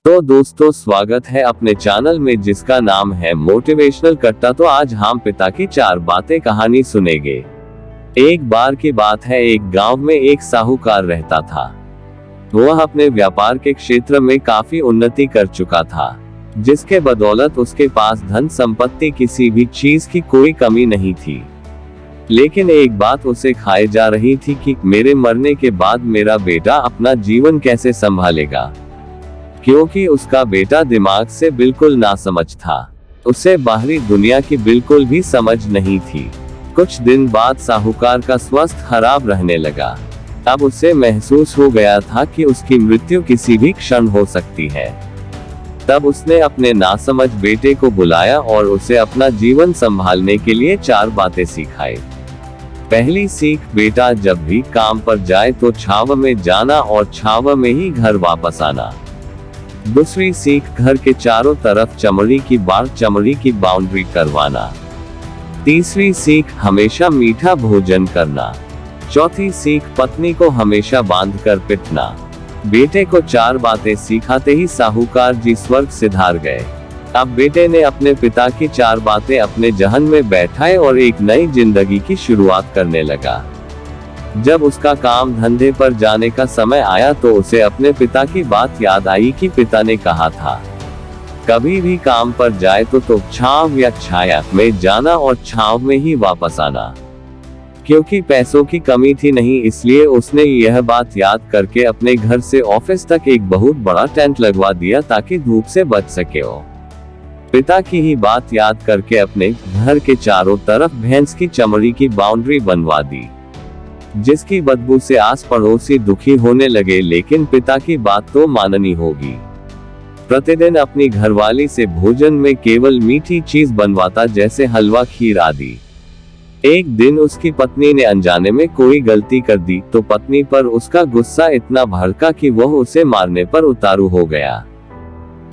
तो दोस्तों, स्वागत है अपने चैनल में जिसका नाम है मोटिवेशनल कट्टा। तो आज हम पिता की 4 बातें कहानी सुनेंगे। एक बार की बात है, एक गांव में एक साहूकार रहता था। वह अपने व्यापार के क्षेत्र में काफी उन्नति कर चुका था, जिसके बदौलत उसके पास धन संपत्ति किसी भी चीज की कोई कमी नहीं थी। लेकिन एक बात उसे खाए जा रही थी कि मेरे मरने के बाद मेरा बेटा अपना जीवन कैसे संभालेगा, क्योंकि उसका बेटा दिमाग से बिल्कुल नासमझ था। उसे बाहरी दुनिया की बिल्कुल भी समझ नहीं थी। कुछ दिन बाद साहूकार का स्वास्थ्य खराब रहने लगा। अब उसे महसूस हो गया था कि उसकी मृत्यु किसी भी क्षण हो सकती है। तब उसने अपने नासमझ बेटे को बुलाया और उसे अपना जीवन संभालने के लिए 4 बातें सिखाई। पहली सीख, बेटा जब भी काम पर जाए तो छाव में जाना और छाव में ही घर वापस आना। दूसरी सीख, घर के चारों तरफ चमड़ी की बाउंड्री करवाना। तीसरी सीख, हमेशा मीठा भोजन करना। चौथी सीख, पत्नी को हमेशा बांधकर पीटना। बेटे को 4 बातें सिखाते ही साहूकार जी स्वर्ग सिधार गए। अब बेटे ने अपने पिता की 4 बातें अपने जहन में बैठाए और एक नई जिंदगी की शुरुआत करने लगा। जब उसका काम धंधे पर जाने का समय आया तो उसे अपने पिता की बात याद आई कि पिता ने कहा था, कभी भी काम पर जाए तो छांव या छाया में जाना और छांव में ही वापस आना। क्योंकि पैसों की कमी थी नहीं, इसलिए उसने यह बात याद करके अपने घर से ऑफिस तक एक बहुत बड़ा टेंट लगवा दिया ताकि धूप से बच सके। पिता की ही बात याद करके अपने घर के चारों तरफ भैंस की चमड़ी की बाउंड्री बनवा दी, जिसकी बदबू से आस पड़ोसी दुखी होने लगे। लेकिन पिता की बात तो माननी होगी। प्रतिदिन अपनी घरवाली से भोजन में केवल मीठी चीज बनवाता, जैसे हलवा, खीर आदि। एक दिन उसकी पत्नी ने अनजाने में कोई गलती कर दी तो पत्नी पर उसका गुस्सा इतना भड़का कि वह उसे मारने पर उतारू हो गया।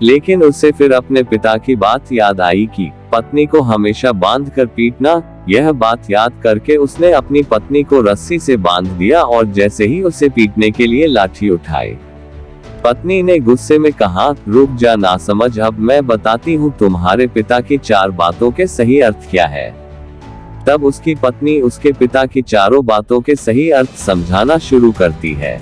लेकिन उसे फिर अपने पिता की बात याद आई कि पत्नी को हमेशा बांध कर पीटना। यह बात याद करके उसने अपनी पत्नी को रस्सी से बांध दिया और जैसे ही उसे पीटने के लिए लाठी उठाई, पत्नी ने गुस्से में कहा, रुक जा नासमझ, अब मैं बताती हूँ तुम्हारे पिता की 4 बातों के सही अर्थ क्या है। तब उसकी पत्नी उसके पिता की 4 बातों के सही अर्थ समझाना शुरू करती है।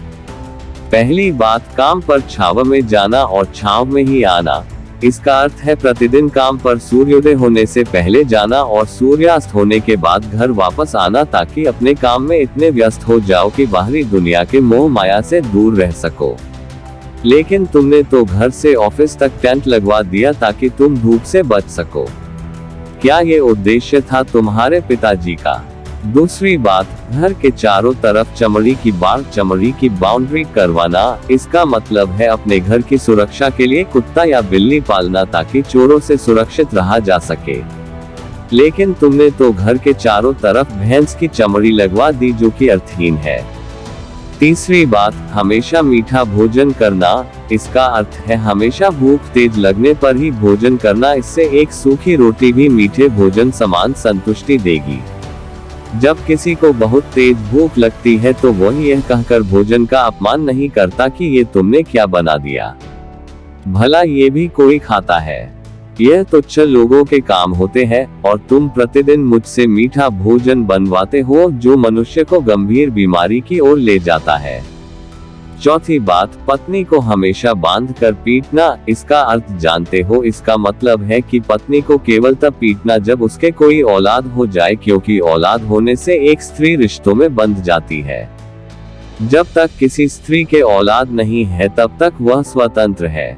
पहली बात, काम पर छाव में जाना और छाव में ही आना। इसका अर्थ है प्रतिदिन काम पर सूर्योदय होने से पहले जाना और सूर्यास्त होने के बाद घर वापस आना, ताकि अपने काम में इतने व्यस्त हो जाओ कि बाहरी दुनिया के मोह माया से दूर रह सको। लेकिन तुमने तो घर से ऑफिस तक टेंट लगवा दिया ताकि तुम धूप से बच सको। क्या ये उद्देश्य था तुम्हारे पिताजी का? दूसरी बात, घर के चारों तरफ चमड़ी की बाउंड्री करवाना। इसका मतलब है अपने घर की सुरक्षा के लिए कुत्ता या बिल्ली पालना, ताकि चोरों से सुरक्षित रहा जा सके। लेकिन तुमने तो घर के चारों तरफ भैंस की चमड़ी लगवा दी, जो कि अर्थहीन है। तीसरी बात, हमेशा मीठा भोजन करना। इसका अर्थ है हमेशा भूख तेज लगने पर ही भोजन करना। इससे एक सूखी रोटी भी मीठे भोजन समान संतुष्टि देगी। जब किसी को बहुत तेज भूख लगती है तो वह यह कहकर भोजन का अपमान नहीं करता कि ये तुमने क्या बना दिया, भला ये भी कोई खाता है। यह तुच्छ लोगों के काम होते हैं और तुम प्रतिदिन मुझसे मीठा भोजन बनवाते हो, जो मनुष्य को गंभीर बीमारी की ओर ले जाता है। चौथी बात, पत्नी को हमेशा बांध कर पीटना। इसका अर्थ जानते हो? इसका मतलब है कि पत्नी को केवल तब पीटना जब उसके कोई औलाद हो जाए, क्योंकि औलाद होने से एक स्त्री रिश्तों में बंध जाती है। जब तक किसी स्त्री के औलाद नहीं है तब तक वह स्वतंत्र है।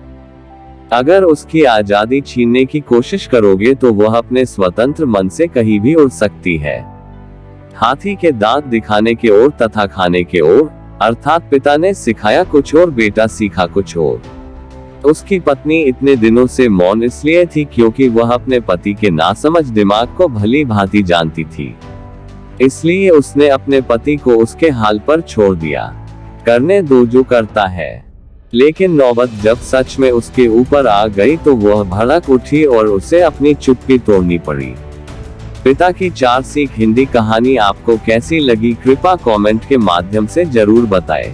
अगर उसकी आजादी छीनने की कोशिश करोगे तो वह अपने स्वतंत्र मन से कहीं भी उड़ सकती है। हाथी के दांत दिखाने के ओर तथा खाने के ओर। अर्थात पिता ने सिखाया कुछ और, बेटा सीखा कुछ और। उसकी पत्नी इतने दिनों से मौन इसलिए थी क्योंकि वह अपने पति के नासमझ दिमाग को भली भांति जानती थी। इसलिए उसने अपने पति को उसके हाल पर छोड़ दिया, करने दो जो करता है। लेकिन नौबत जब सच में उसके ऊपर आ गई तो वह भड़क उठी और उसे अपनी चुप्पी तोड़नी पड़ी। पिता की 4 सीख हिंदी कहानी आपको कैसी लगी, कृपया कमेंट के माध्यम से जरूर बताएं।